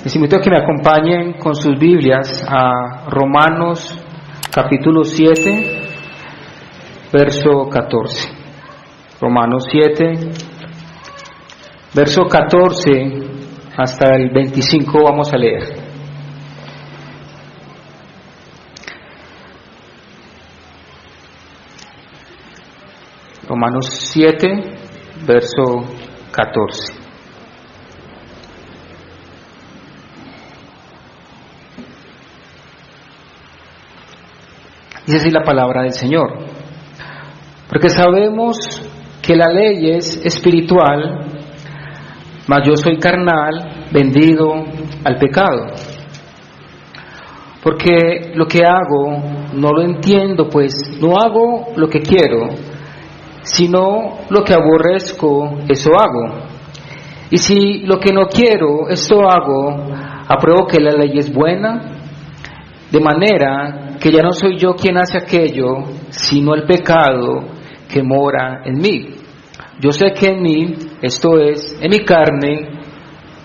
Les invito a que me acompañen con sus Biblias a Romanos capítulo 7, verso 14. Romanos 7, verso 14 hasta el 25 vamos a leer. Romanos 7, verso 14. Dice así la palabra del Señor: porque sabemos que la ley es espiritual, mas yo soy carnal, vendido al pecado. Porque lo que hago no lo entiendo, pues no hago lo que quiero, sino lo que aborrezco, eso hago. Y si lo que no quiero, esto hago, apruebo que la ley es buena, de manera que ya no soy yo quien hace aquello, sino el pecado que mora en mí. Yo sé que en mí, esto es, en mi carne,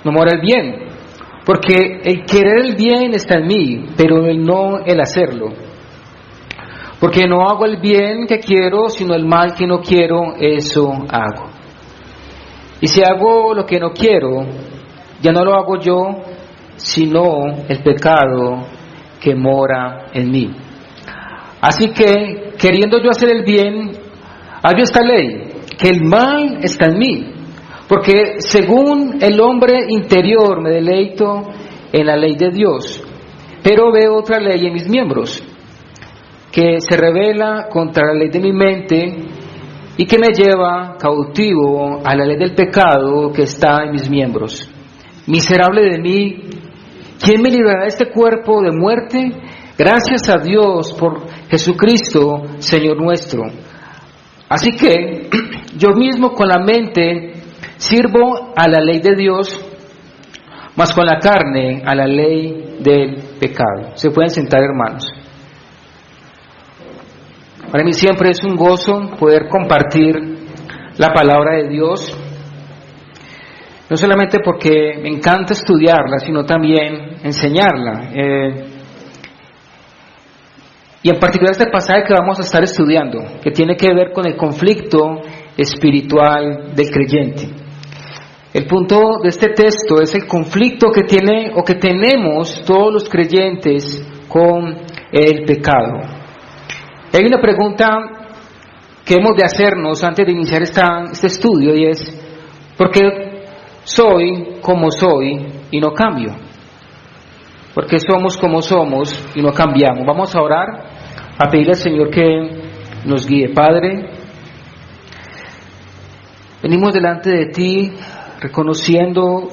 no mora el bien, porque el querer el bien está en mí, pero no el hacerlo. Porque no hago el bien que quiero, sino el mal que no quiero, eso hago. Y si hago lo que no quiero, ya no lo hago yo, sino el pecado que mora en mí. Así que, queriendo yo hacer el bien, hallo esta ley, que el mal está en mí, porque según el hombre interior me deleito en la ley de Dios, pero veo otra ley en mis miembros, que se revela contra la ley de mi mente y que me lleva cautivo a la ley del pecado que está en mis miembros. Miserable de mí, ¿quién me librará de este cuerpo de muerte? Gracias a Dios por Jesucristo, Señor nuestro. Así que yo mismo con la mente sirvo a la ley de Dios, mas con la carne a la ley del pecado. Se pueden sentar, hermanos. Para mí siempre es un gozo poder compartir la palabra de Dios, no solamente porque me encanta estudiarla, sino también enseñarla. Y en particular este pasaje que vamos a estar estudiando, que tiene que ver con el conflicto espiritual del creyente. El punto de este texto es el conflicto que tiene o que tenemos todos los creyentes con el pecado. Hay una pregunta que hemos de hacernos antes de iniciar este estudio, y es: ¿por qué soy como soy y no cambio? ¿Por qué somos como somos y no cambiamos? Vamos a orar, a pedirle al Señor que nos guíe. Padre, venimos delante de ti reconociendo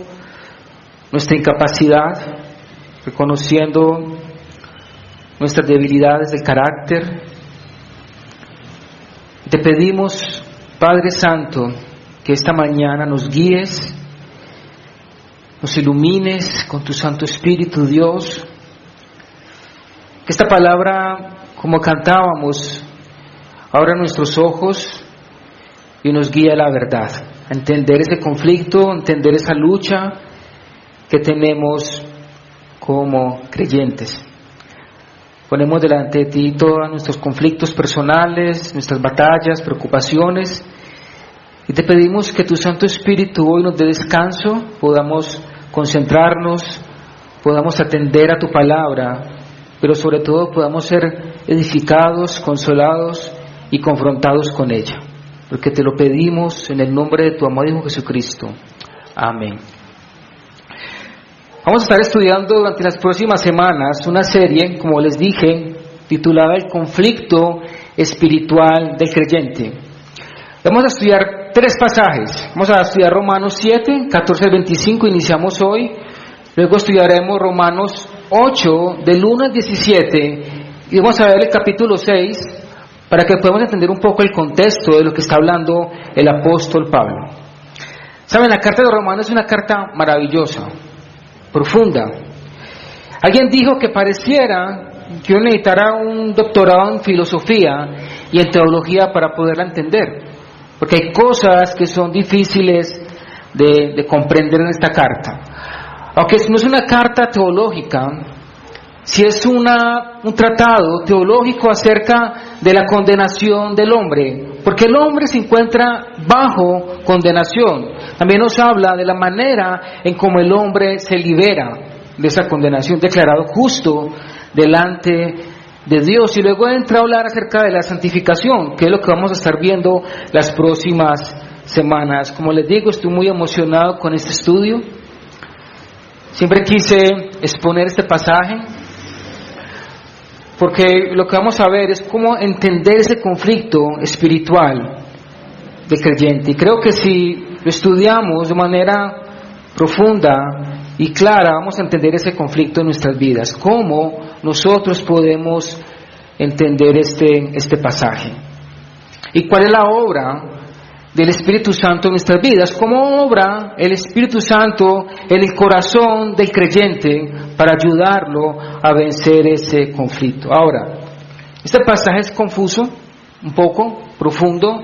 nuestra incapacidad, reconociendo nuestras debilidades de carácter. Te pedimos, Padre Santo, que esta mañana nos guíes, nos ilumines con tu Santo Espíritu, Dios. Que esta palabra, como cantábamos, abra nuestros ojos y nos guíe a la verdad, a entender ese conflicto, a entender esa lucha que tenemos como creyentes. Ponemos delante de ti todos nuestros conflictos personales, nuestras batallas, preocupaciones, y te pedimos que tu Santo Espíritu hoy nos dé descanso, podamos concentrarnos, podamos atender a tu palabra, pero sobre todo podamos ser edificados, consolados y confrontados con ella, porque te lo pedimos en el nombre de tu amado Hijo Jesucristo. Amén. Vamos a estar estudiando durante las próximas semanas una serie, como les dije, titulada El conflicto espiritual del creyente. Vamos a estudiar 3 pasajes. Vamos a estudiar Romanos 7, 14 al 25, iniciamos hoy. Luego estudiaremos Romanos 8, del 1 al 17, y vamos a ver el capítulo 6, para que podamos entender un poco el contexto de lo que está hablando el apóstol Pablo. Saben, la carta de Romanos es una carta maravillosa, profunda. Alguien dijo que pareciera que uno necesitara un doctorado en filosofía y en teología para poderla entender, porque hay cosas que son difíciles de comprender en esta carta. Aunque no es una carta teológica, sí es un tratado teológico acerca de la condenación del hombre, porque el hombre se encuentra bajo condenación. También nos habla de la manera en cómo el hombre se libera de esa condenación, declarado justo delante de Dios. Y luego entra a hablar acerca de la santificación, que es lo que vamos a estar viendo las próximas semanas. Como les digo, estoy muy emocionado con este estudio. Siempre quise exponer este pasaje, porque lo que vamos a ver es cómo entender ese conflicto espiritual del creyente. Y creo que si lo estudiamos de manera profunda y clara, vamos a entender ese conflicto en nuestras vidas. Cómo nosotros podemos entender este pasaje. ¿Y cuál es la obra del Espíritu Santo en nuestras vidas? ¿Cómo obra el Espíritu Santo en el corazón del creyente para ayudarlo a vencer ese conflicto? Ahora, este pasaje es confuso, un poco profundo.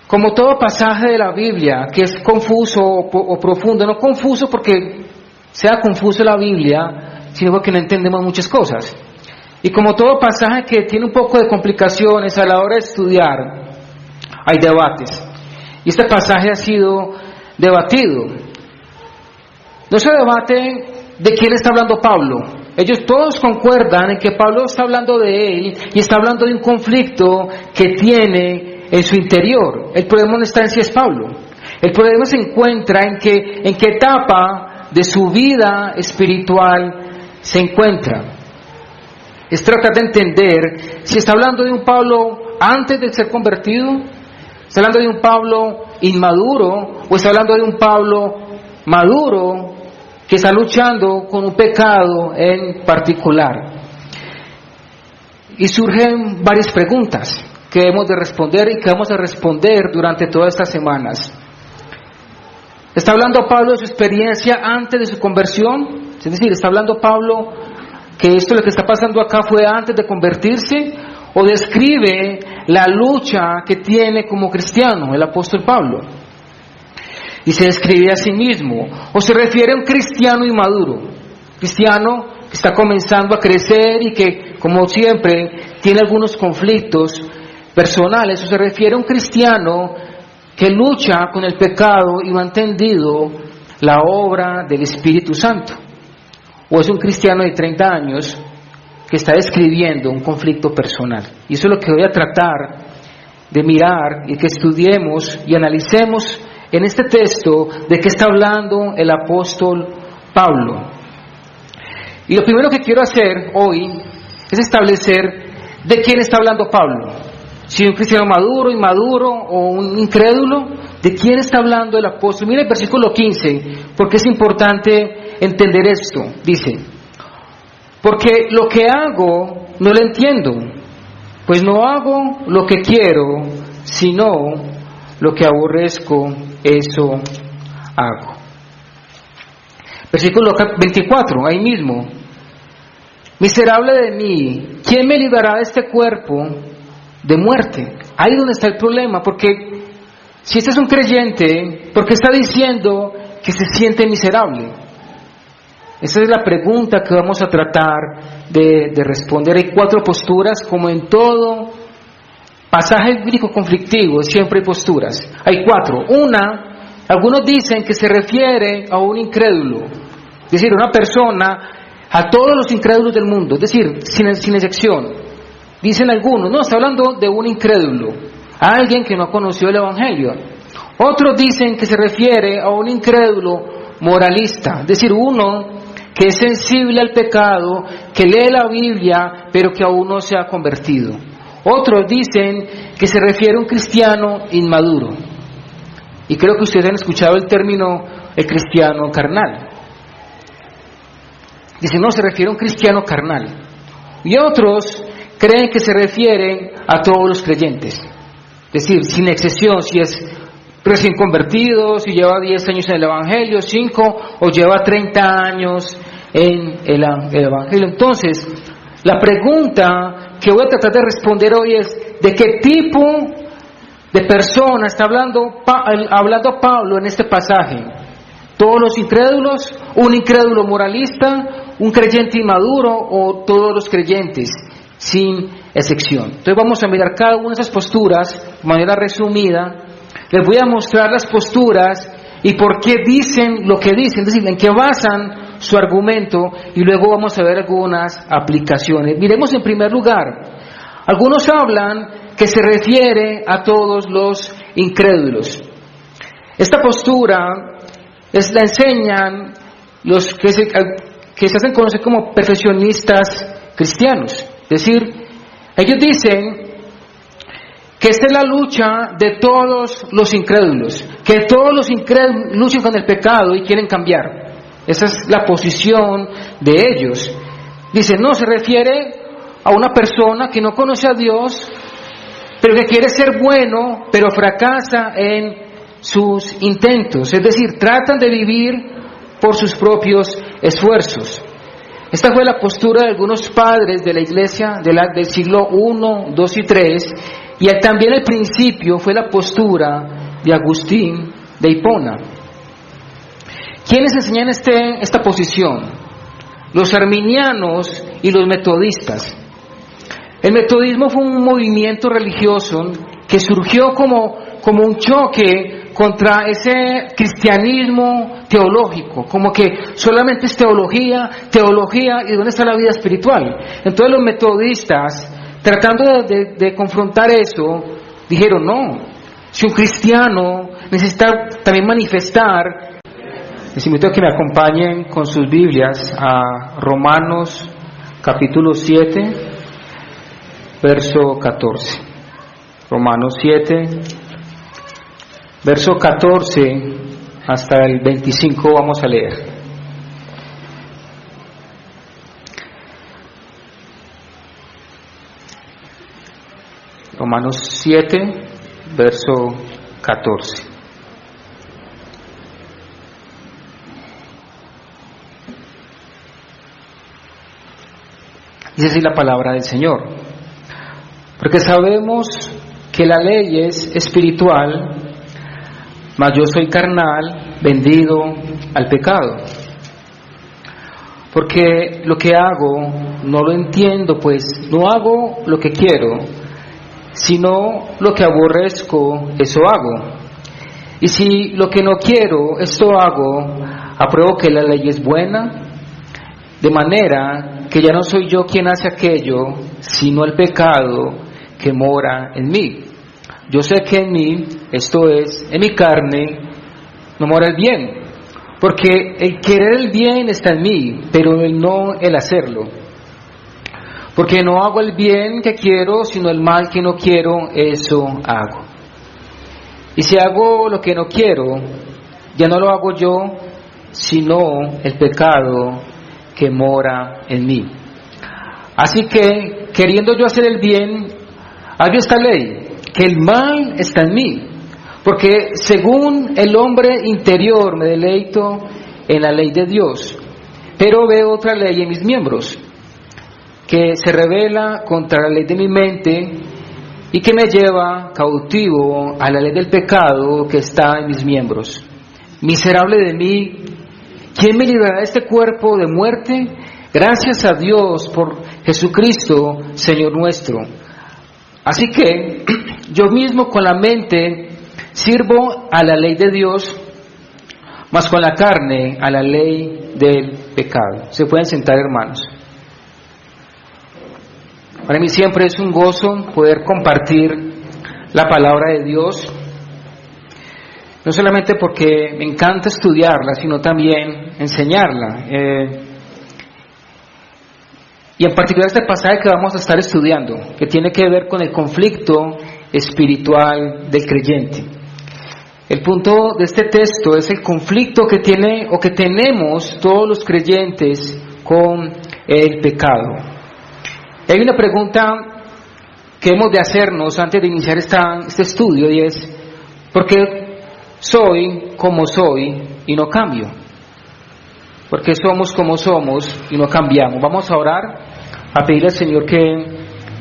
Como todo pasaje de la Biblia que es confuso o profundo, no confuso porque sea confuso la Biblia, sino porque no entendemos muchas cosas. Y como todo pasaje que tiene un poco de complicaciones a la hora de estudiar, hay debates. Y este pasaje ha sido debatido. No se debate de quién está hablando Pablo. Ellos todos concuerdan en que Pablo está hablando de él y está hablando de un conflicto que tiene en su interior. El problema no está en si es Pablo. El problema se encuentra en qué etapa de su vida espiritual se encuentra. Es tratar de entender si está hablando de un Pablo antes de ser convertido, está hablando de un Pablo inmaduro o está hablando de un Pablo maduro que está luchando con un pecado en particular. Y surgen varias preguntas que debemos de responder y que vamos a responder durante todas estas semanas. ¿Está hablando Pablo de su experiencia antes de su conversión? Es decir, ¿está hablando Pablo que esto lo que está pasando acá fue antes de convertirse? ¿O describe la lucha que tiene como cristiano el apóstol Pablo? Y se describe a sí mismo. ¿O se refiere a un cristiano inmaduro? Cristiano que está comenzando a crecer y que, como siempre, tiene algunos conflictos personales. ¿O se refiere a un cristiano que lucha con el pecado y no ha entendido la obra del Espíritu Santo? ¿O es un cristiano de 30 años que está describiendo un conflicto personal? Y eso es lo que voy a tratar de mirar y que estudiemos y analicemos en este texto de qué está hablando el apóstol Pablo. Y lo primero que quiero hacer hoy es establecer de quién está hablando Pablo. Si un cristiano maduro, inmaduro o un incrédulo, ¿de quién está hablando el apóstol? Mira el versículo 15, porque es importante entender esto. Dice: porque lo que hago no lo entiendo, pues no hago lo que quiero, sino lo que aborrezco, eso hago. Versículo 24, ahí mismo: miserable de mí, ¿quién me librará de este cuerpo de muerte? Ahí donde está el problema, porque si este es un creyente, ¿por qué está diciendo que se siente miserable? Esa es la pregunta que vamos a tratar de responder. Hay 4 posturas, como en todo pasaje bíblico conflictivo, siempre hay posturas. Hay 4. Una, algunos dicen que se refiere a un incrédulo, es decir, una persona, a todos los incrédulos del mundo, es decir, sin excepción. Dicen algunos, no, está hablando de un incrédulo, a alguien que no conoció el Evangelio. Otros dicen que se refiere a un incrédulo moralista, es decir, uno que es sensible al pecado, que lee la Biblia, pero que aún no se ha convertido. Otros dicen que se refiere a un cristiano inmaduro. Y creo que ustedes han escuchado el término el cristiano carnal. Dicen, no, se refiere a un cristiano carnal. Y otros creen que se refiere a todos los creyentes. Es decir, sin excepción, si es recién convertido, si lleva 10 años en el Evangelio, 5, o lleva 30 años en el Evangelio. Entonces, la pregunta que voy a tratar de responder hoy es: ¿de qué tipo de persona está hablando Pablo en este pasaje? ¿Todos los incrédulos? ¿Un incrédulo moralista? ¿Un creyente inmaduro? ¿O todos los creyentes? Sin excepción. Entonces vamos a mirar cada una de esas posturas de manera resumida. Les voy a mostrar las posturas y por qué dicen lo que dicen, es decir, en qué basan su argumento, y luego vamos a ver algunas aplicaciones. Miremos en primer lugar, algunos hablan que se refiere a todos los incrédulos. Esta postura la enseñan los que se hacen conocer como perfeccionistas cristianos, es decir, ellos dicen que esta es la lucha de todos los incrédulos, que todos los incrédulos luchan con el pecado y quieren cambiar. Esa es la posición de ellos. Dicen, no, se refiere a una persona que no conoce a Dios, pero que quiere ser bueno, pero fracasa en sus intentos. Es decir, tratan de vivir por sus propios esfuerzos. Esta fue la postura de algunos padres de la iglesia del siglo I, II y III, y también al principio fue la postura de Agustín de Hipona. ¿Quiénes enseñan esta posición? Los arminianos y los metodistas. El metodismo fue un movimiento religioso que surgió como un choque contra ese cristianismo teológico, como que solamente es teología, y ¿dónde está la vida espiritual? Entonces los metodistas, tratando de confrontar eso, dijeron, no, si un cristiano necesita también manifestar. Les invito a que me acompañen con sus Biblias a Romanos capítulo 7, verso 14. Romanos 7, verso 14 hasta el 25 vamos a leer. Romanos 7, verso 14. Dice así la palabra del Señor. Porque sabemos que la ley es espiritual, mas yo soy carnal, vendido al pecado. Porque lo que hago no lo entiendo, pues no hago lo que quiero, sino lo que aborrezco, eso hago. Y si lo que no quiero, esto hago, apruebo que la ley es buena, de manera que ya no soy yo quien hace aquello, sino el pecado que mora en mí. Yo sé que en mí, esto es, en mi carne, no mora el bien, porque el querer el bien está en mí, pero no el hacerlo. Porque no hago el bien que quiero, sino el mal que no quiero, eso hago. Y si hago lo que no quiero, ya no lo hago yo, sino el pecado que mora en mí. Así que, queriendo yo hacer el bien, hallo esta ley, que el mal está en mí, porque según el hombre interior me deleito en la ley de Dios, pero veo otra ley en mis miembros, que se revela contra la ley de mi mente y que me lleva cautivo a la ley del pecado que está en mis miembros. Miserable de mí, ¿quién me librará de este cuerpo de muerte? Gracias a Dios por Jesucristo, Señor nuestro. Así que yo mismo con la mente sirvo a la ley de Dios, mas con la carne a la ley del pecado. Se pueden sentar, hermanos. Para mí siempre es un gozo poder compartir la palabra de Dios, no solamente porque me encanta estudiarla, sino también enseñarla. Y en particular este pasaje que vamos a estar estudiando, que tiene que ver con el conflicto espiritual del creyente. El punto de este texto es el conflicto que tiene o que tenemos todos los creyentes con el pecado. Hay una pregunta que hemos de hacernos antes de iniciar este estudio, y es: ¿por qué soy como soy y no cambio? ¿Por qué somos como somos y no cambiamos? Vamos a orar, a pedir al Señor que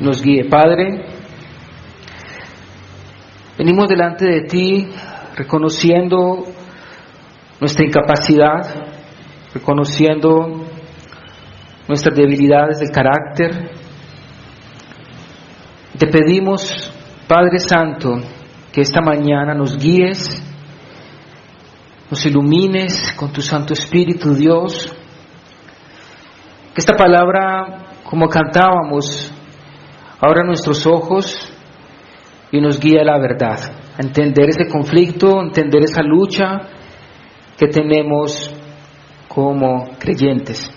nos guíe. Padre, venimos delante de ti reconociendo nuestra incapacidad, reconociendo nuestras debilidades de carácter. Te pedimos, Padre Santo, que esta mañana nos guíes, nos ilumines con tu Santo Espíritu, Dios. Que esta palabra, como cantábamos, abra nuestros ojos y nos guíe a la verdad, a entender ese conflicto, a entender esa lucha que tenemos como creyentes.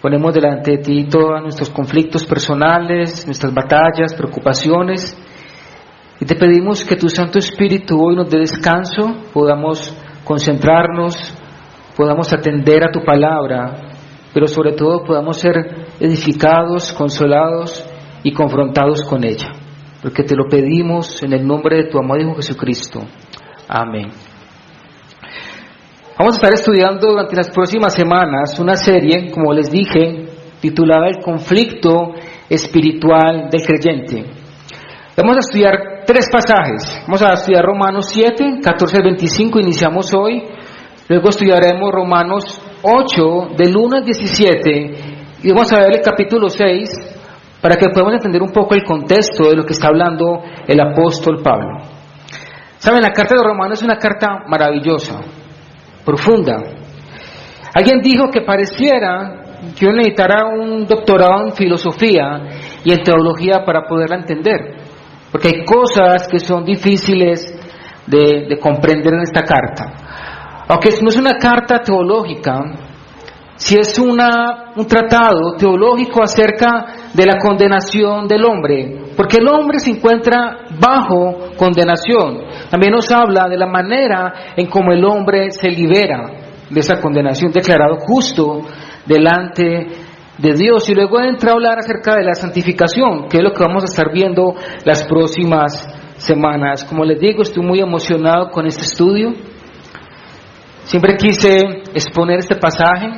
Ponemos delante de ti todos nuestros conflictos personales, nuestras batallas, preocupaciones, y te pedimos que tu Santo Espíritu hoy nos dé descanso, podamos concentrarnos, podamos atender a tu palabra, pero sobre todo podamos ser edificados, consolados y confrontados con ella, porque te lo pedimos en el nombre de tu amado Hijo Jesucristo. Amén. Vamos a estar estudiando durante las próximas semanas una serie, como les dije, titulada El conflicto espiritual del creyente. Vamos a estudiar 3 pasajes. Vamos a estudiar Romanos 7, 14 al 25, iniciamos hoy. Luego estudiaremos Romanos 8, del 1 al 17, y vamos a ver el capítulo 6, para que podamos entender un poco el contexto de lo que está hablando el apóstol Pablo. Saben, la carta de Romanos es una carta maravillosa, profunda. Alguien dijo que pareciera que uno necesitara un doctorado en filosofía y en teología para poderla entender, porque hay cosas que son difíciles de comprender en esta carta. Aunque no es una carta teológica, sí es un tratado teológico acerca de la condenación del hombre, porque el hombre se encuentra bajo condenación. También nos habla de la manera en cómo el hombre se libera de esa condenación, declarado justo delante de Dios. Y luego entra a hablar acerca de la santificación, que es lo que vamos a estar viendo las próximas semanas. Como les digo, estoy muy emocionado con este estudio. Siempre quise exponer este pasaje,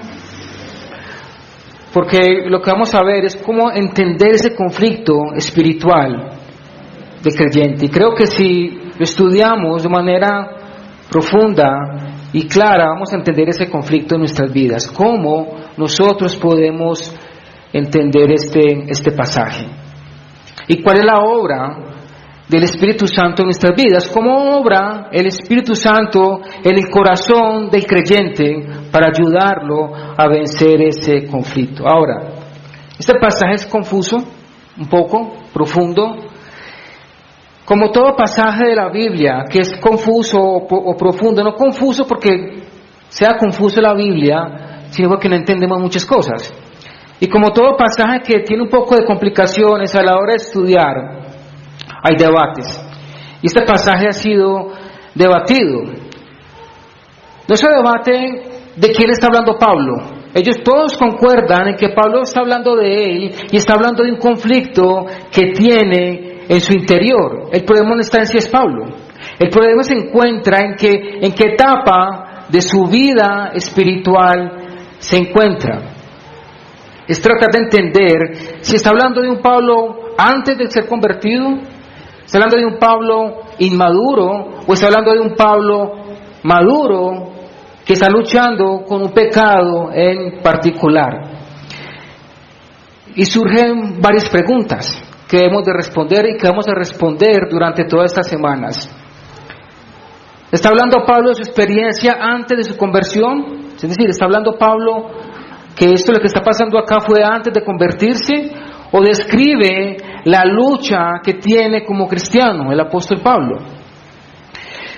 porque lo que vamos a ver es cómo entender ese conflicto espiritual del creyente. Y creo que si lo estudiamos de manera profunda y clara, vamos a entender ese conflicto en nuestras vidas. ¿Cómo nosotros podemos entender este pasaje? ¿Y cuál es la obra del Espíritu Santo en nuestras vidas? ¿Cómo obra el Espíritu Santo en el corazón del creyente para ayudarlo a vencer ese conflicto? Ahora, este pasaje es confuso, un poco profundo, como todo pasaje de la Biblia que es confuso o profundo. No confuso porque sea confuso la Biblia, sino porque no entendemos muchas cosas. Y como todo pasaje que tiene un poco de complicaciones a la hora de estudiar, hay debates. Y este pasaje ha sido debatido. No se debate de quién está hablando Pablo. Ellos todos concuerdan en que Pablo está hablando de él y está hablando de un conflicto que tiene en su interior. El problema no está en si es Pablo. El problema se encuentra en qué etapa de su vida espiritual se encuentra. Es tratar de entender si está hablando de un Pablo antes de ser convertido, está hablando de un Pablo inmaduro o está hablando de un Pablo maduro que está luchando con un pecado en particular. Y surgen varias preguntas que debemos de responder y que vamos a responder durante todas estas semanas. ¿Está hablando Pablo de su experiencia antes de su conversión? Es decir, ¿está hablando Pablo que esto lo que está pasando acá fue antes de convertirse? ¿O describe la lucha que tiene como cristiano el apóstol Pablo?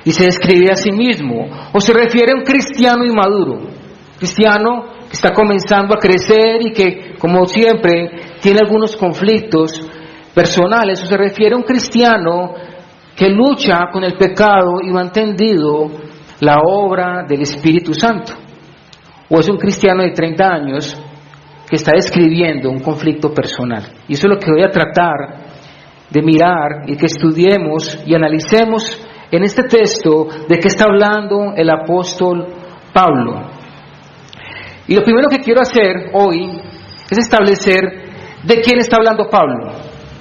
Y se describe a sí mismo. ¿O se refiere a un cristiano inmaduro? Cristiano que está comenzando a crecer y que, como siempre, tiene algunos conflictos personales. ¿O se refiere a un cristiano que lucha con el pecado y no ha entendido la obra del Espíritu Santo? ¿O es un cristiano de 30 años que está describiendo un conflicto personal? Y eso es lo que voy a tratar de mirar y que estudiemos y analicemos en este texto de qué está hablando el apóstol Pablo. Y lo primero que quiero hacer hoy es establecer de quién está hablando Pablo.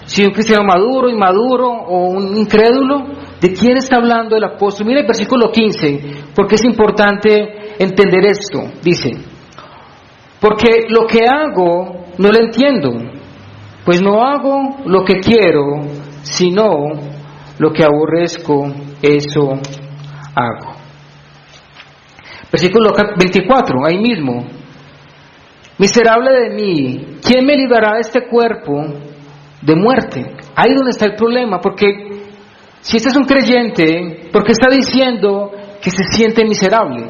Si un cristiano maduro, inmaduro o un incrédulo, ¿De quién está hablando el apóstol? Mira el versículo 15, porque es importante entender esto. Dice, porque lo que hago no lo entiendo, pues no hago lo que quiero, sino lo que aborrezco, eso hago. Versículo 24, ahí mismo. Miserable de mí, ¿quién me librará de este cuerpo de muerte? Ahí donde está el problema, porque si este es un creyente, ¿por qué está diciendo que se siente miserable?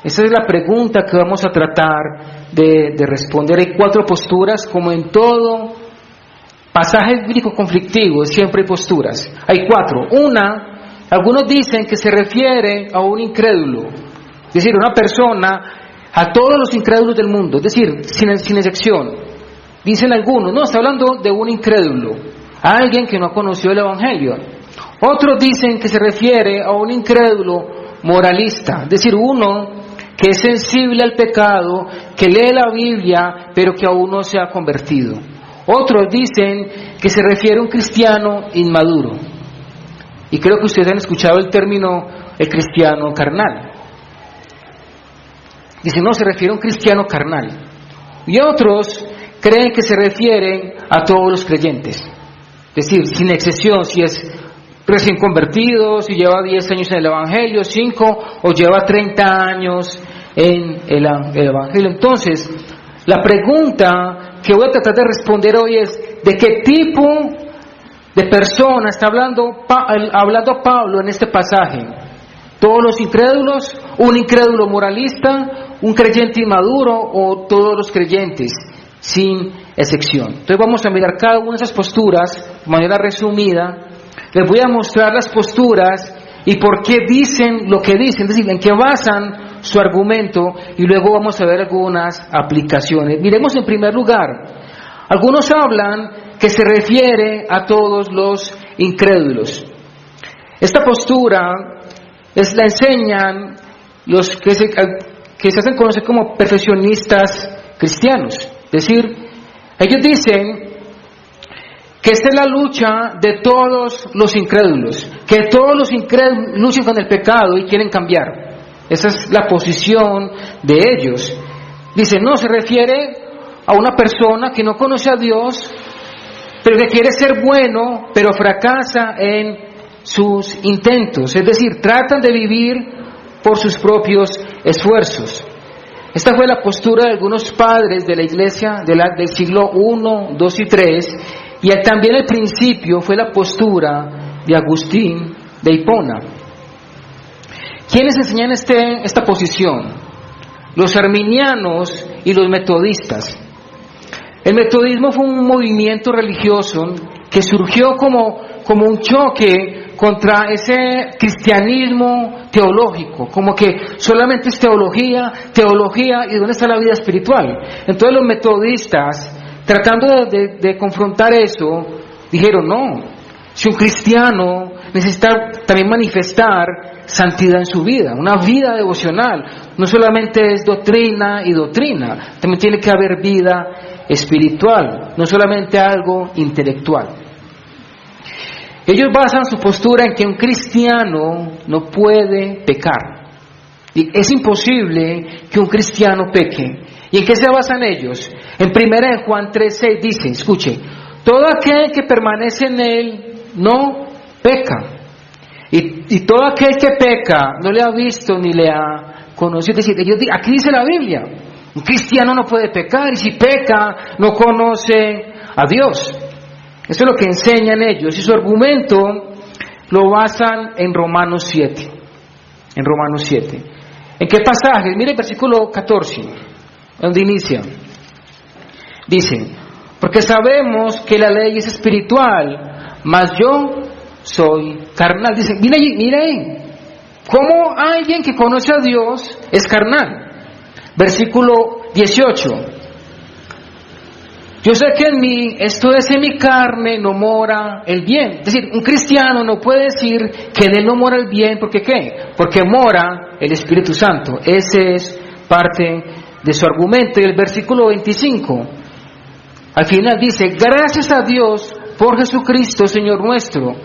Esa es la pregunta que vamos a tratar de responder. Hay 4 posturas, como en todo pasaje bíblico conflictivo, siempre hay posturas. Hay 4. Una, algunos dicen que se refiere a un incrédulo, es decir, una persona, a todos los incrédulos del mundo, es decir, sin excepción. Dicen algunos, no, está hablando de un incrédulo, a alguien que no conoció el Evangelio. Otros dicen que se refiere a un incrédulo moralista, es decir, uno que es sensible al pecado, que lee la Biblia, pero que aún no se ha convertido. Otros dicen que se refiere a un cristiano inmaduro. Y creo que ustedes han escuchado el término el cristiano carnal. Dicen, no, se refiere a un cristiano carnal. Y otros creen que se refieren a todos los creyentes. Es decir, sin excepción, si es recién convertido, si lleva 10 años en el Evangelio, 5, o lleva 30 años en el Evangelio. Entonces, la pregunta que voy a tratar de responder hoy es, ¿de qué tipo de persona está hablando Pablo en este pasaje? ¿Todos los incrédulos? ¿Un incrédulo moralista? ¿Un creyente inmaduro? ¿O todos los creyentes? Sin excepción. Entonces vamos a mirar cada una de esas posturas de manera resumida. Les voy a mostrar las posturas y por qué dicen lo que dicen, es decir, en qué basan su argumento, y luego vamos a ver algunas aplicaciones. Miremos en primer lugar, algunos hablan que se refiere a todos los incrédulos. Esta postura la enseñan los que se hacen conocer como perfeccionistas cristianos. Es decir, ellos dicen que esta es la lucha de todos los incrédulos, que todos los incrédulos luchan con el pecado y quieren cambiar. Esa es la posición de ellos. Dicen, no, se refiere a una persona que no conoce a Dios, pero que quiere ser bueno, pero fracasa en sus intentos, es decir, tratan de vivir por sus propios esfuerzos. Esta fue la postura de algunos padres de la iglesia del siglo I, II y III, y también al principio fue la postura de Agustín de Hipona. ¿Quiénes enseñan esta posición? Los arminianos y los metodistas. El metodismo fue un movimiento religioso que surgió como un choque contra ese cristianismo teológico, como que solamente es teología, y ¿dónde está la vida espiritual? Entonces los metodistas, tratando de confrontar eso, dijeron, no, si un cristiano necesita también manifestar santidad en su vida, una vida devocional, no solamente es doctrina y doctrina, también tiene que haber vida espiritual, no solamente algo intelectual. Ellos basan su postura en que un cristiano no puede pecar. Y es imposible que un cristiano peque. ¿Y en qué se basan ellos? En 1 Juan 3:6 dice, escuche, todo aquel que permanece en él no peca. Y todo aquel que peca no le ha visto ni le ha conocido. Es decir, aquí dice la Biblia, un cristiano no puede pecar, y si peca no conoce a Dios. Eso es lo que enseñan ellos, y su argumento lo basan en Romanos 7. En Romanos 7. ¿En qué pasaje? Mire el versículo 14, donde inicia. Dice, porque sabemos que la ley es espiritual, mas yo soy carnal. Dice, mira ahí, ¿cómo alguien que conoce a Dios es carnal? Versículo 18. Yo sé que en mí, esto es en mi carne, no mora el bien. Es decir, un cristiano no puede decir que en él no mora el bien, ¿porque qué? Porque mora el Espíritu Santo. Ese es parte de su argumento. Y el versículo 25, al final dice, gracias a Dios por Jesucristo, Señor nuestro.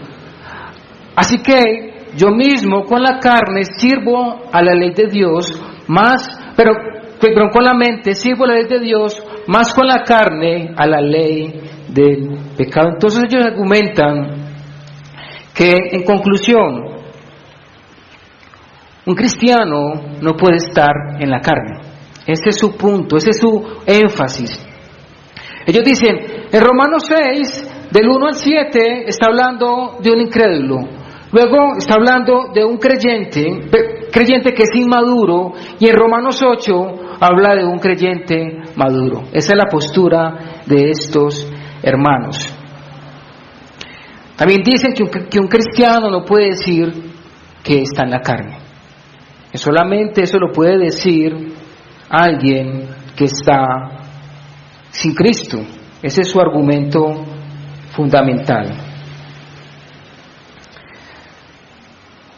Así que yo mismo con la carne sirvo a la ley de Dios, pero con la mente sirvo a la ley de Dios, más con la carne a la ley del pecado. Entonces ellos argumentan que, en conclusión, un cristiano no puede estar en la carne. Ese es su punto, ese es su énfasis. Ellos dicen, en Romanos 6, del 1 al 7, está hablando de un incrédulo. Luego está hablando de un creyente que es inmaduro, y en Romanos 8 habla de un creyente maduro. Esa es la postura de estos hermanos. También dicen que un cristiano no puede decir que está en la carne. Que solamente eso lo puede decir alguien que está sin Cristo. Ese es su argumento fundamental.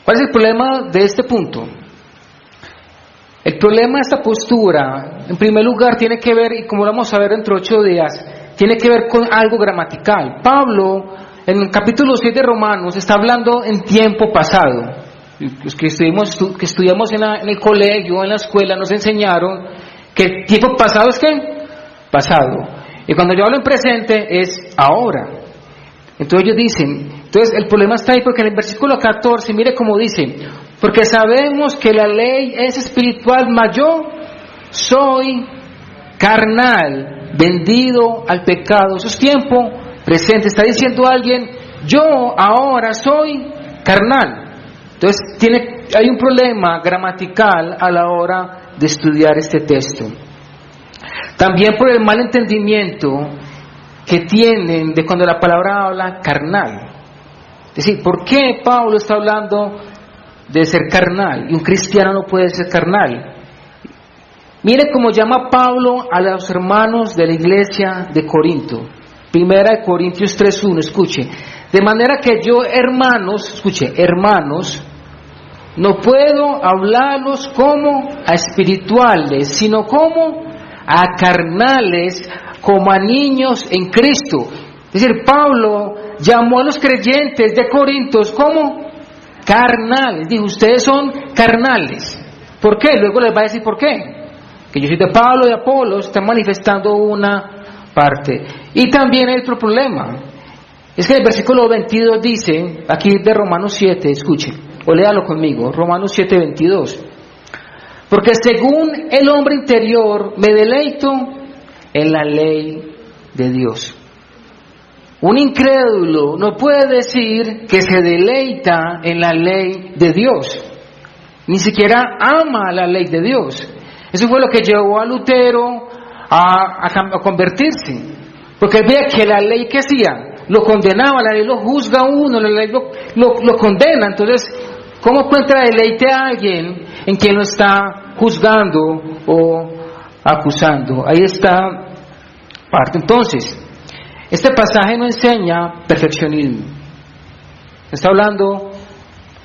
¿Cuál es el problema de este punto? El problema de esta postura, en primer lugar, tiene que ver, y como lo vamos a ver dentro de 8 días, tiene que ver con algo gramatical. Pablo, en el capítulo 7 de Romanos, está hablando en tiempo pasado. Los que estudiamos en el colegio, en la escuela, nos enseñaron que el tiempo pasado es ¿qué? Pasado. Y cuando yo hablo en presente es ahora. Entonces ellos dicen, entonces el problema está ahí porque en el versículo 14, mire cómo dice, porque sabemos que la ley es espiritual, mas yo soy carnal, vendido al pecado. Eso es tiempo presente. Está diciendo alguien, yo ahora soy carnal. Entonces hay un problema gramatical a la hora de estudiar este texto. También por el mal entendimiento que tienen de cuando la palabra habla carnal. Es decir, ¿por qué Pablo está hablando de ser carnal? Y un cristiano no puede ser carnal. Mire cómo llama Pablo a los hermanos de la iglesia de Corinto. Primera de Corintios 3:1, escuche. De manera que yo, hermanos, no puedo hablarlos como a espirituales, sino como a carnales, como a niños en Cristo. Es decir, Pablo llamó a los creyentes de Corintios como carnales. Dijo, ustedes son carnales. ¿Por qué? Luego les va a decir por qué. Que yo soy de Pablo y de Apolos, está manifestando una parte. Y también hay otro problema. Es que el versículo 22 dice, aquí de Romanos 7, escuchen, o léalo conmigo, Romanos 7, 22. Porque según el hombre interior me deleito en la ley de Dios. Un incrédulo no puede decir que se deleita en la ley de Dios. Ni siquiera ama la ley de Dios. Eso fue lo que llevó a Lutero a convertirse. Porque veía que la ley que hacía lo condenaba, la ley lo juzga a uno, la ley lo condena. Entonces, ¿cómo encuentra deleite a alguien en quien lo está juzgando o acusando? Ahí está parte. Entonces, este pasaje no enseña perfeccionismo. Está hablando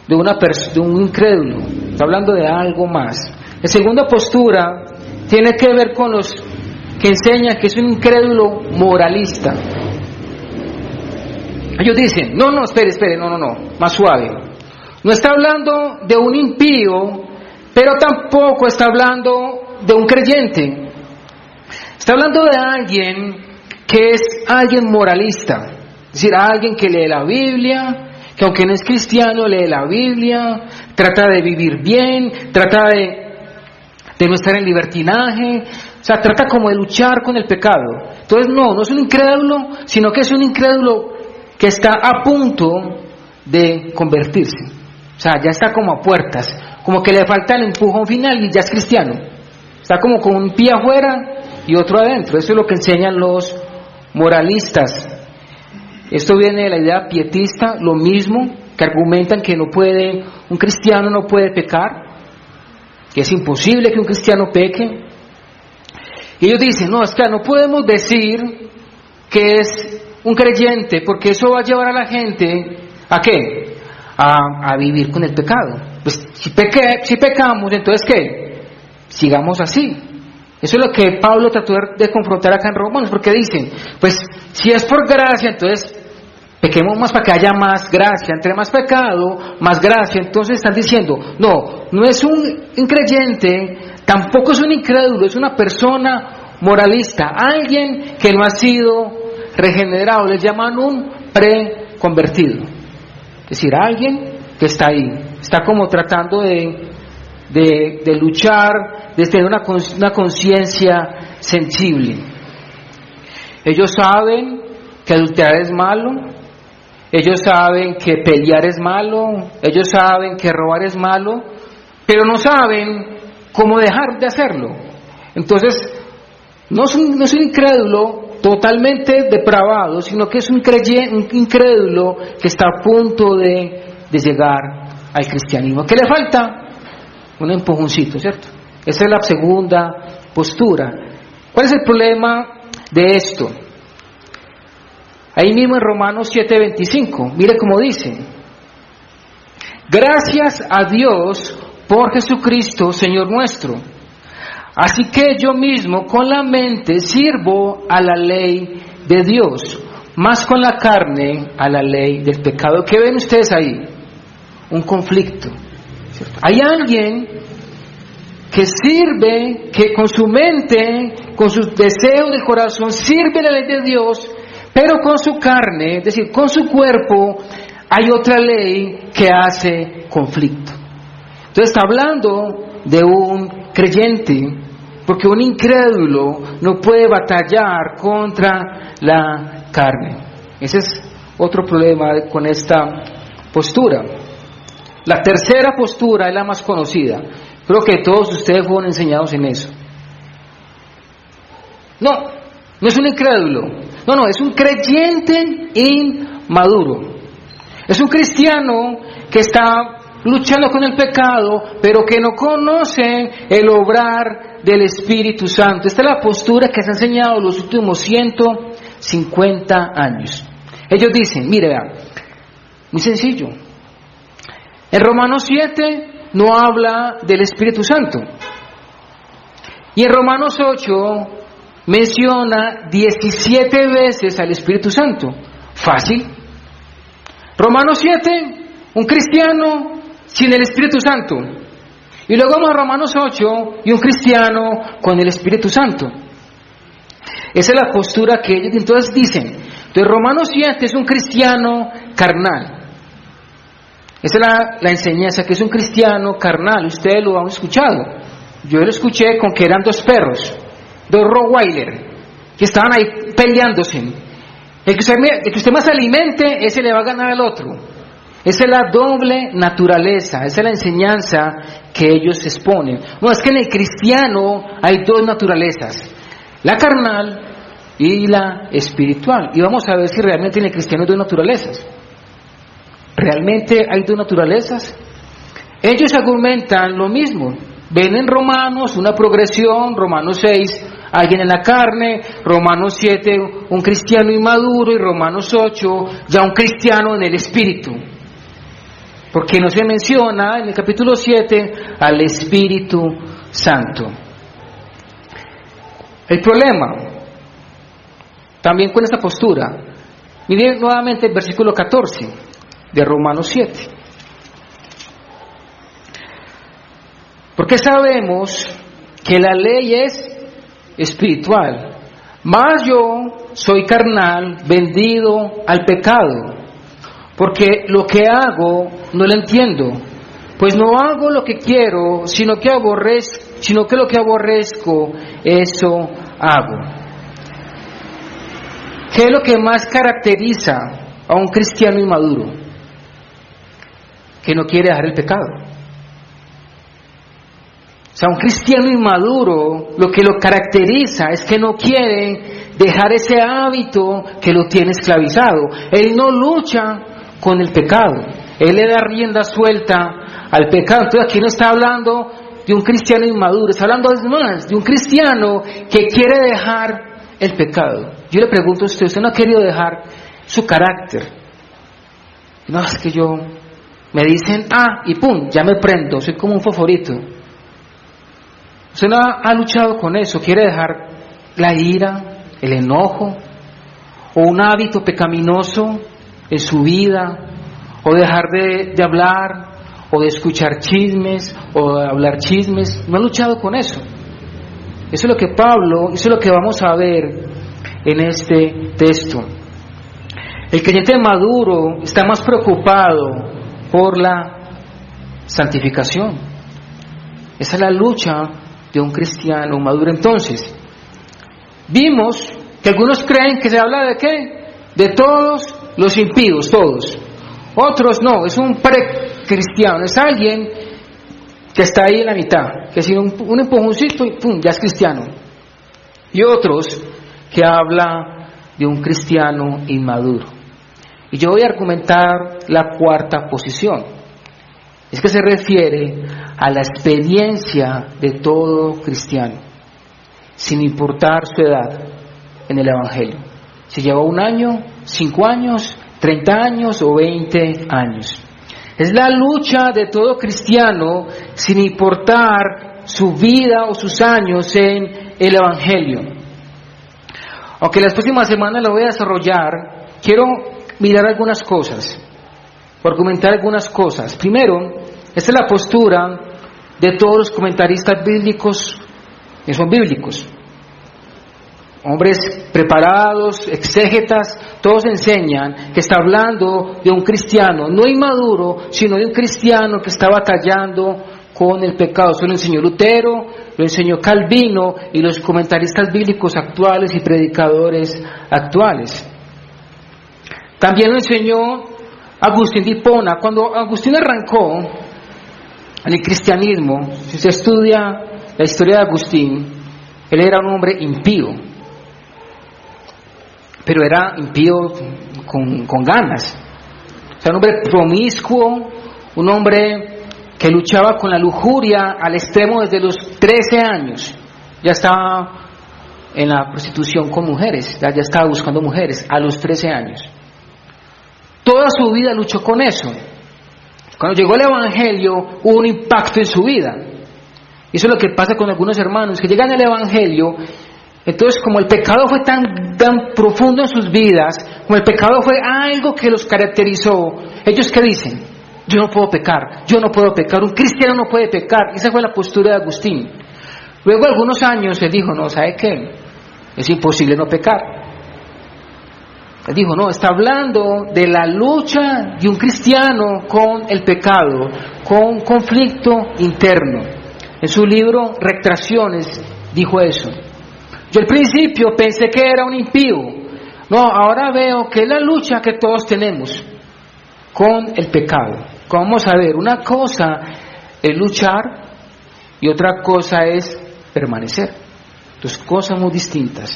de un incrédulo, está hablando de algo más. La segunda postura tiene que ver con los que enseñan que es un incrédulo moralista. Ellos dicen, no, espere, no, más suave. No está hablando de un impío, pero tampoco está hablando de un creyente. Está hablando de alguien que es alguien moralista, es decir, alguien que lee la Biblia, que aunque no es cristiano, lee la Biblia, trata de vivir bien, trata de no estar en libertinaje, o sea, trata como de luchar con el pecado. Entonces no es un incrédulo, sino que es un incrédulo que está a punto de convertirse. O sea, ya está como a puertas, como que le falta el empujón final y ya es cristiano. Está como con un pie afuera y otro adentro. Eso es lo que enseñan los moralistas. Esto viene de la idea pietista, lo mismo, que argumentan que un cristiano no puede pecar, que es imposible que un cristiano peque. Y ellos dicen, es que no podemos decir que es un creyente, porque eso va a llevar a la gente, ¿a qué? A vivir con el pecado. Pues si pecamos, entonces ¿qué? Sigamos así. Eso es lo que Pablo trató de confrontar acá en Romanos, porque dicen, pues si es por gracia, entonces pequemos más para que haya más gracia. Entre más pecado, más gracia. Entonces están diciendo, no es un increyente, tampoco es un incrédulo, es una persona moralista, alguien que no ha sido regenerado. Les llaman un preconvertido. Es decir, alguien que está ahí, está como tratando de luchar, de tener una conciencia sensible. Ellos saben que adulterar es malo, ellos saben que pelear es malo, ellos saben que robar es malo, pero no saben cómo dejar de hacerlo. Entonces, no es un incrédulo totalmente depravado, sino que es un incrédulo que está a punto de llegar al cristianismo. ¿Qué le falta? Un empujoncito, ¿cierto? Esa es la segunda postura. ¿Cuál es el problema de esto? Ahí mismo en Romanos 7:25, mire cómo dice: gracias a Dios por Jesucristo, Señor nuestro. Así que yo mismo con la mente sirvo a la ley de Dios, más con la carne a la ley del pecado. ¿Qué ven ustedes ahí? Un conflicto, ¿cierto? Hay alguien que sirve, que con su mente, con sus deseos del corazón, sirve la ley de Dios, pero con su carne, es decir, con su cuerpo, hay otra ley que hace conflicto. Entonces está hablando de un creyente, porque un incrédulo no puede batallar contra la carne. Ese es otro problema con esta postura. La tercera postura es la más conocida. Creo que todos ustedes fueron enseñados en eso. No es un incrédulo. No, es un creyente inmaduro. Es un cristiano que está luchando con el pecado, pero que no conoce el obrar del Espíritu Santo. Esta es la postura que se ha enseñado los últimos 150 años. Ellos dicen, mire, vean, muy sencillo. En Romanos 7 no habla del Espíritu Santo. Y en Romanos 8 menciona 17 veces al Espíritu Santo. Fácil. Romanos 7, un cristiano sin el Espíritu Santo. Y luego vamos a Romanos 8 y un cristiano con el Espíritu Santo. Esa es la postura que ellos entonces dicen. Entonces Romanos 7 es un cristiano carnal. Esa es la enseñanza, que es un cristiano carnal. Ustedes lo han escuchado. Yo lo escuché con que eran dos perros, dos Rottweiler, que estaban ahí peleándose. El que usted más alimente, ese le va a ganar al otro. Esa es la doble naturaleza, esa es la enseñanza que ellos exponen. No, es que en el cristiano hay dos naturalezas, la carnal y la espiritual. Y vamos a ver si realmente en el cristiano hay dos naturalezas. ¿Realmente hay dos naturalezas? Ellos argumentan lo mismo. Ven en Romanos una progresión, Romanos 6, alguien en la carne, Romanos 7, un cristiano inmaduro, y Romanos 8, ya un cristiano en el espíritu. Porque no se menciona en el capítulo 7 al Espíritu Santo. El problema también con esta postura, miren nuevamente el versículo 14 de Romanos 7. Porque sabemos que la ley es espiritual, mas yo soy carnal, vendido al pecado, porque lo que hago no lo entiendo, pues no hago lo que quiero, sino que lo que aborrezco, eso hago. ¿Qué es lo que más caracteriza a un cristiano inmaduro? Que no quiere dejar el pecado. O sea, un cristiano inmaduro, lo que lo caracteriza es que no quiere dejar ese hábito que lo tiene esclavizado. Él no lucha con el pecado, él le da rienda suelta al pecado. Entonces aquí no está hablando de un cristiano inmaduro, está hablando de un cristiano que quiere dejar el pecado. Yo le pregunto a usted no ha querido dejar su carácter? No, es que me dicen y pum, ya me prendo, soy como un fosforito. Usted no ha luchado con eso, quiere dejar la ira, el enojo, o un hábito pecaminoso, en su vida, o dejar de hablar, o de escuchar chismes, o de hablar chismes. No ha luchado con eso. Eso es lo que Pablo, eso es lo que vamos a ver en este texto. El creyente maduro está más preocupado por la santificación. Esa es la lucha de un cristiano maduro. Entonces, vimos que algunos creen que se habla de ¿qué? De todos los impíos, todos. Otros no, es un precristiano, es alguien que está ahí en la mitad, que sin un empujoncito y ¡pum!, ya es cristiano. Y otros que habla de un cristiano inmaduro. Y yo voy a argumentar la cuarta posición. Es que se refiere a la experiencia de todo cristiano, sin importar su edad en el Evangelio. Si lleva 1 año, 5 años, 30 años o 20 años. Es la lucha de todo cristiano sin importar su vida o sus años en el Evangelio. Aunque las próximas semanas lo voy a desarrollar, quiero mirar algunas cosas, o argumentar algunas cosas. Primero, esta es la postura de todos los comentaristas bíblicos que son bíblicos. Hombres preparados, exégetas, todos enseñan que está hablando de un cristiano, no inmaduro, sino de un cristiano que está batallando con el pecado. Eso lo enseñó Lutero, lo enseñó Calvino y los comentaristas bíblicos actuales y predicadores actuales. También lo enseñó Agustín de Hipona. Cuando Agustín arrancó en el cristianismo, si se estudia la historia de Agustín, él era un hombre impío, pero era impío con ganas. O sea, un hombre promiscuo, un hombre que luchaba con la lujuria al extremo desde los 13 años. Ya estaba en la prostitución con mujeres, ya estaba buscando mujeres a los 13 años. Toda su vida luchó con eso. Cuando llegó el Evangelio hubo un impacto en su vida. Y eso es lo que pasa con algunos hermanos que llegan al Evangelio. Entonces, como el pecado fue tan profundo en sus vidas, como el pecado fue algo que los caracterizó, ellos ¿qué dicen? Yo no puedo pecar, yo no puedo pecar, un cristiano no puede pecar. Esa fue la postura de Agustín. Luego de algunos años él dijo, no, ¿sabe qué? Es imposible no pecar. Él dijo, no, está hablando de la lucha de un cristiano con el pecado, con un conflicto interno. En su libro Retracciones dijo eso. Yo al principio pensé que era un impío. No, ahora veo que es la lucha que todos tenemos con el pecado. Vamos a ver, una cosa es luchar y otra cosa es permanecer. Dos cosas muy distintas.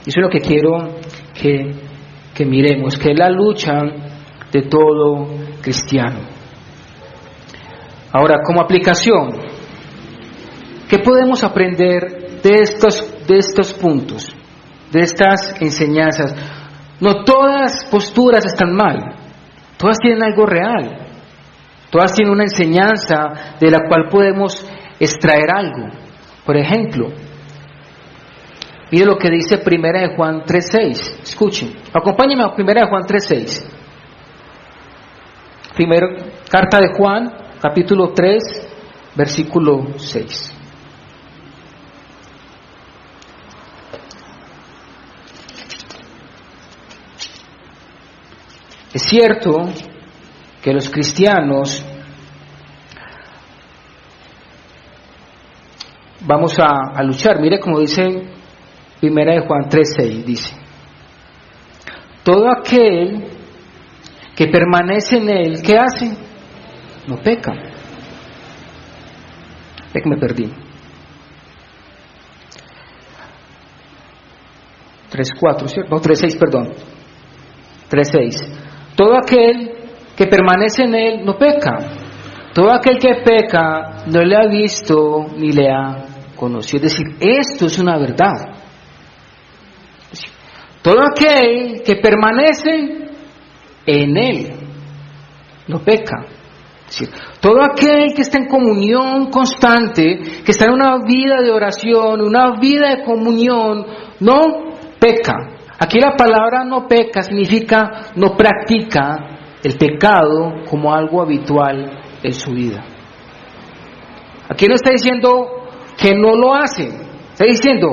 Eso es lo que quiero que miremos, que es la lucha de todo cristiano. Ahora, como aplicación, ¿qué podemos aprender de estos puntos, de estas enseñanzas? No todas posturas están mal, todas tienen algo real, todas tienen una enseñanza de la cual podemos extraer algo. Por ejemplo, mire lo que dice 1 de Juan 3:6. Escuchen, acompáñenme a 1 de Juan 3:6. Primera carta de Juan, capítulo 3, versículo 6. Es cierto que los cristianos vamos a luchar. Mire como dice 1 de Juan 3:6, dice: todo aquel que permanece en él, ¿qué hace? No peca. Es que me perdí. 3:4, ¿cierto? No, 3:6, perdón. 3:6. Todo aquel que permanece en él no peca. Todo aquel que peca no le ha visto ni le ha conocido. Es decir, esto es una verdad. Todo aquel que permanece en él no peca. Es decir, todo aquel que está en comunión constante, que está en una vida de oración, una vida de comunión, no peca. Aquí la palabra no peca significa no practica el pecado como algo habitual en su vida. Aquí no está diciendo que no lo hace, está diciendo,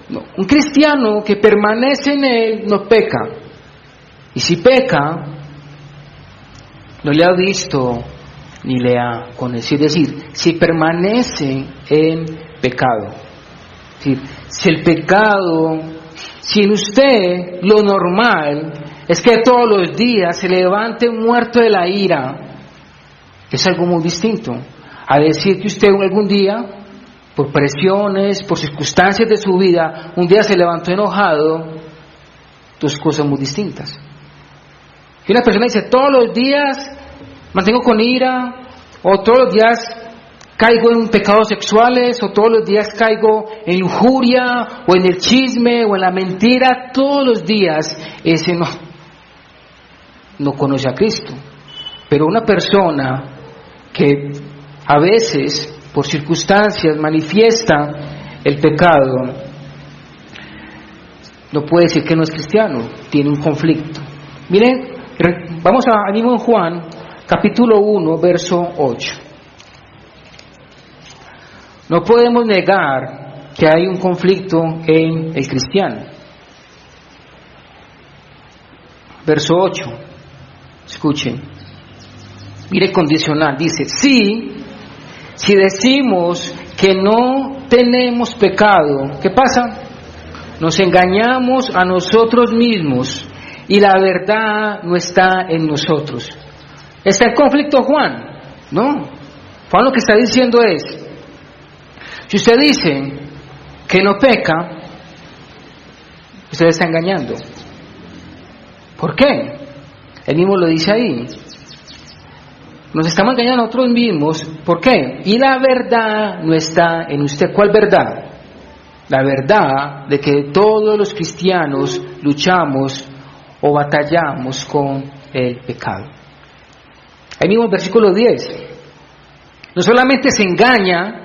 no, un cristiano que permanece en él no peca. Y si peca, no le ha visto ni le ha conocido. Es decir, si permanece en pecado. Es decir, si el pecado, si en usted lo normal es que todos los días se levante muerto de la ira, es algo muy distinto a decir que usted algún día, por presiones, por circunstancias de su vida, un día se levantó enojado. Dos cosas muy distintas. Si una persona dice, todos los días mantengo con ira, o todos los días caigo en pecados sexuales, o todos los días caigo en lujuria, o en el chisme, o en la mentira, todos los días, ese no conoce a Cristo. Pero una persona que a veces, por circunstancias, manifiesta el pecado, no puede decir que no es cristiano, tiene un conflicto. Miren, vamos a mismo en Juan, capítulo 1, verso 8. No podemos negar que hay un conflicto en el cristiano. Verso 8, escuchen. Mire, condicional, dice, si decimos que no tenemos pecado, ¿qué pasa? Nos engañamos a nosotros mismos y la verdad no está en nosotros. ¿Está en conflicto Juan? No. Juan lo que está diciendo es, si usted dice que no peca, usted está engañando. ¿Por qué? Él mismo lo dice ahí. Nos estamos engañando a nosotros mismos. ¿Por qué? Y la verdad no está en usted. ¿Cuál verdad? La verdad de que todos los cristianos luchamos o batallamos con el pecado. Ahí mismo el versículo 10. No solamente se engaña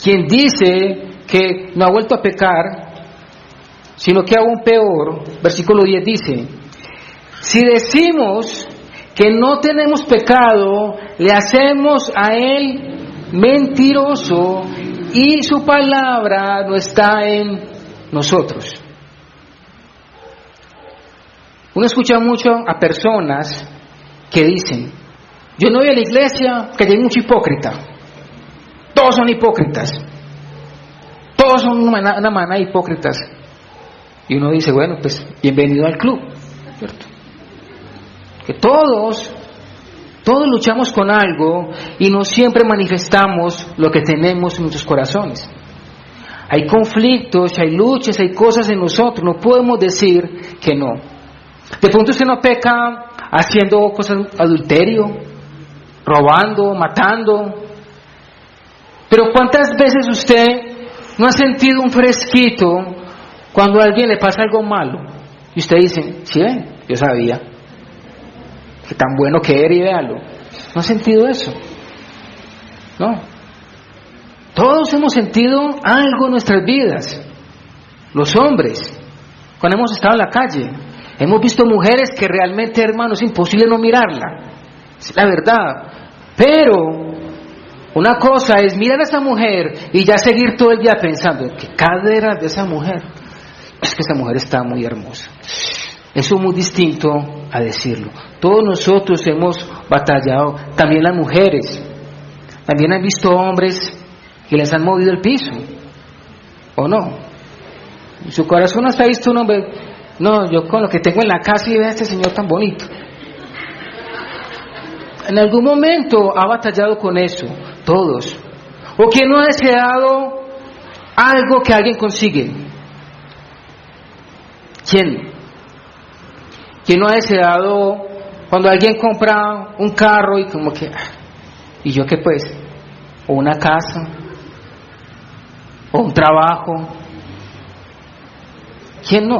quien dice que no ha vuelto a pecar, sino que aún peor, versículo 10 dice, si decimos que no tenemos pecado, le hacemos a él mentiroso y su palabra no está en nosotros. Uno escucha mucho a personas que dicen, yo no voy a la iglesia porque hay mucho hipócrita. Todos son hipócritas. Todos son una manada de hipócritas. Y uno dice, bueno, pues bienvenido al club, ¿cierto? Que todos luchamos con algo y no siempre manifestamos lo que tenemos en nuestros corazones. Hay conflictos, hay luchas, hay cosas en nosotros, no podemos decir que no. De pronto usted no peca haciendo cosas, adulterio, robando, matando, pero ¿cuántas veces usted no ha sentido un fresquito cuando a alguien le pasa algo malo? Y usted dice, sí, yo sabía, que tan bueno que era y véalo. ¿No ha sentido eso? No. Todos hemos sentido algo en nuestras vidas. Los hombres, cuando hemos estado en la calle, hemos visto mujeres que realmente, hermano, es imposible no mirarla. Es la verdad. Pero una cosa es mirar a esa mujer y ya seguir todo el día pensando, qué cadera de esa mujer. Es que esa mujer está muy hermosa. Eso es muy distinto a decirlo. Todos nosotros hemos batallado, también las mujeres. También han visto hombres que les han movido el piso, ¿o no? En su corazón hasta ha visto un hombre, no, yo con lo que tengo en la casa y veo a este señor tan bonito. En algún momento ha batallado con eso, todos. O quien no ha deseado algo que alguien consigue. ¿Quién? ¿Quién no ha deseado cuando alguien compra un carro y como que, ¿y yo qué pues? O una casa, o un trabajo. ¿Quién no?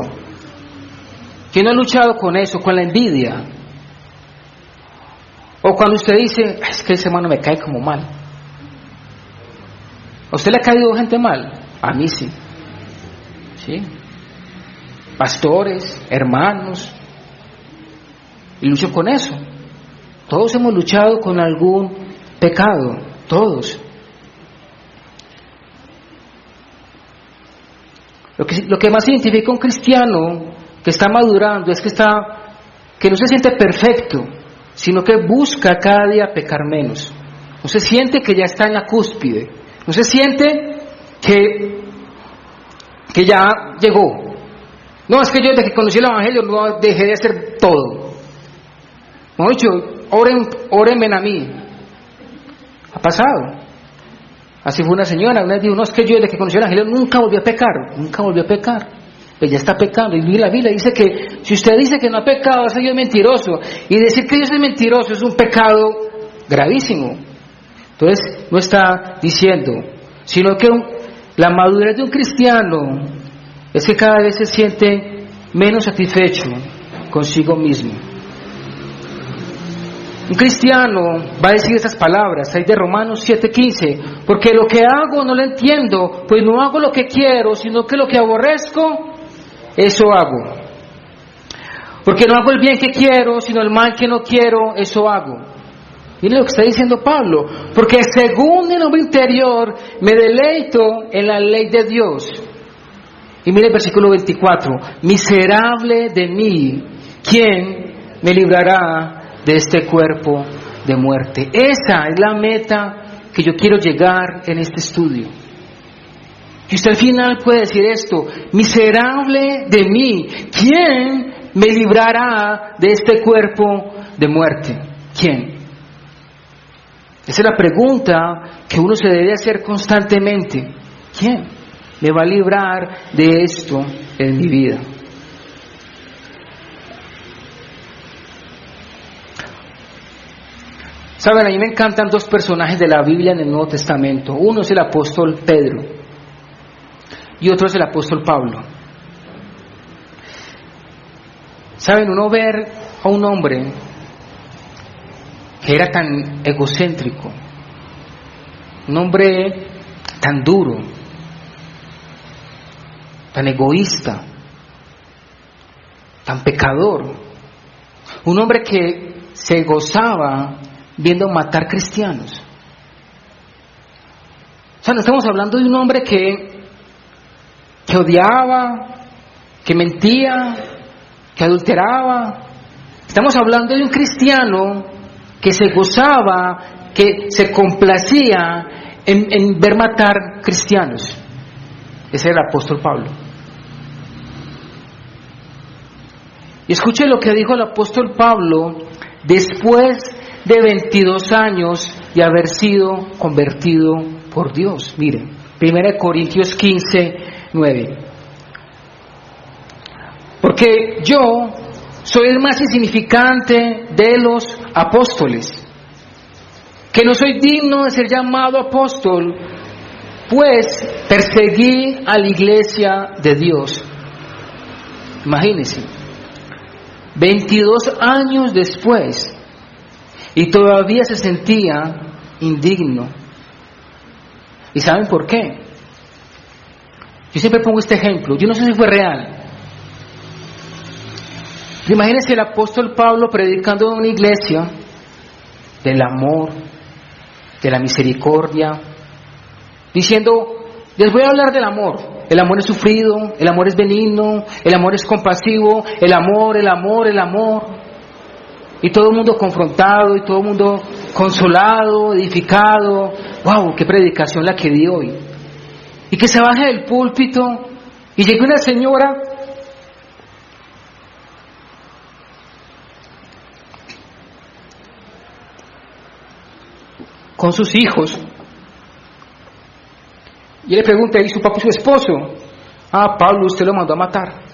¿Quién no ha luchado con eso, con la envidia? O cuando usted dice, es que ese hermano me cae como mal. ¿A usted le ha caído gente mal? A mí sí. ¿Sí? pastores, hermanos, y lucho con eso. Todos hemos luchado con algún pecado, todos. Lo que más identifica a un cristiano que está madurando es que no se siente perfecto, sino que busca cada día pecar menos. No se siente que ya está en la cúspide, no se siente que ya llegó. No, es que yo desde que conocí el Evangelio no dejé de hacer todo. Como he dicho, órenme a mí. Ha pasado. Así fue una señora, una vez dijo, no, es que yo desde que conocí el Evangelio nunca volví a pecar. Pues ya está pecando. Y la Biblia dice que si usted dice que no ha pecado, ese Dios es mentiroso. Y decir que Dios es mentiroso es un pecado gravísimo. Entonces, no está diciendo, sino que la madurez de un cristiano es que cada vez se siente menos satisfecho consigo mismo. Un cristiano va a decir estas palabras, ahí de Romanos 7:15, porque lo que hago no lo entiendo, pues no hago lo que quiero, sino que lo que aborrezco, eso hago. Porque no hago el bien que quiero, sino el mal que no quiero, eso hago. Miren lo que está diciendo Pablo, porque según el hombre interior me deleito en la ley de Dios. Y mire el versículo 24, miserable de mí, ¿quién me librará de este cuerpo de muerte? Esa es la meta que yo quiero llegar en este estudio. Y usted al final puede decir esto, miserable de mí, ¿quién me librará de este cuerpo de muerte? ¿Quién? Esa es la pregunta que uno se debe hacer constantemente. ¿Quién me va a librar de esto en mi vida? Saben, a mí me encantan dos personajes de la Biblia en el Nuevo Testamento. Uno es el apóstol Pedro y otro es el apóstol Pablo. Saben, uno ver a un hombre que era tan egocéntrico, un hombre tan duro, tan egoísta, tan pecador, un hombre que se gozaba viendo matar cristianos. O sea, no estamos hablando de un hombre que odiaba, que mentía, que adulteraba. Estamos hablando de un cristiano que se gozaba, que se complacía en ver matar cristianos. Ese era el apóstol Pablo. Y escuche lo que dijo el apóstol Pablo después de 22 años de haber sido convertido por Dios. Miren, 1 Corintios 15:9. Porque yo soy el más insignificante de los apóstoles, que no soy digno de ser llamado apóstol, pues perseguí a la iglesia de Dios. Imagínense, 22 años después, y todavía se sentía indigno. ¿Y saben por qué? Yo siempre pongo este ejemplo, yo no sé si fue real. Imagínense el apóstol Pablo predicando en una iglesia del amor, de la misericordia, diciendo, les voy a hablar del amor. El amor es sufrido, el amor es benigno, el amor es compasivo, el amor. Y todo el mundo confrontado, y todo el mundo consolado, edificado. ¡Wow! ¡Qué predicación la que di hoy! Y que se baje del púlpito y llegue una señora con sus hijos y le pregunta, ¿y su papá, su esposo? Ah, Pablo, usted lo mandó a matar.